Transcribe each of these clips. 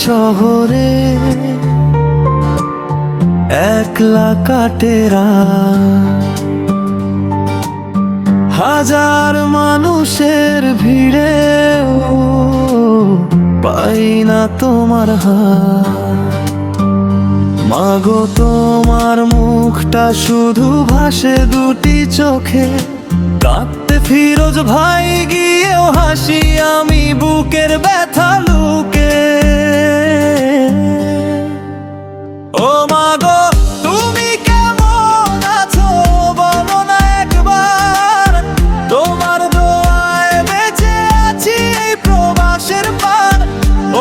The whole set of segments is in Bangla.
শহরে একলা কাটে রাত, হাজার মানুষের ভিড়ে পাই না তোমার হাত। মাগো তোমার মুখটা শুধু ভাসে দুটি চোখে, কাঁদতে ফিরোজ ভাই গিয়েও হাসি আমি বুকের ব্যথা লুকে। ও মাগো তুমি কেমন আছো বলো না একবার, তোমার দোয়ায় বেঁচে আছি এই প্রবাসের পার।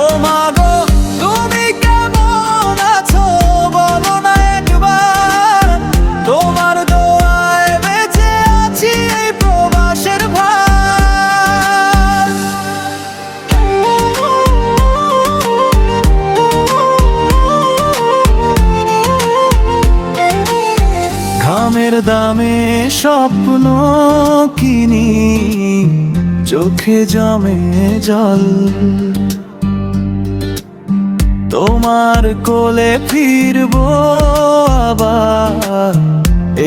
ও মাগো তুমি কেমন আছো বলো না একবার, তোমার দোয়ায় বেঁচে আছি এই প্রবাসের ভার। ঘামের দামে স্বপ্ন কিনি, চোখে জমে জল, তোমার কোলে ফিরবো আবার,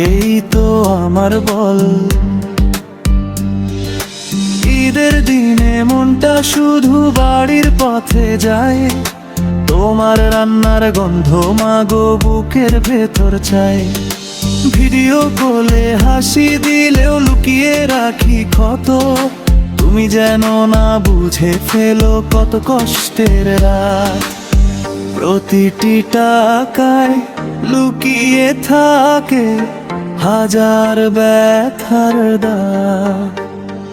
এই তো আমার বল। ঈদের দিনে মনটা শুধু বাড়ির পথে যায়, তোমার রান্নার গন্ধ মাগো বুকের ভেতর চাই। ভিডিও কলে হাসি দিলেও লুকিয়ে রাখি ক্ষত, তুমি যেন না বুঝে ফেলো কত কষ্টের রাত। প্রতিটি টাকায় লুকিয়ে থাকে হাজার ব্যথার দাগ,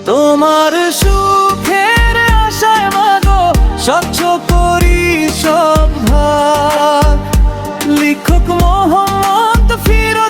তোমার সুখের আশায় মাগো স্বচ্ছ করি সব ভাগ। লিখক মোহাম্মদ ফিরোজ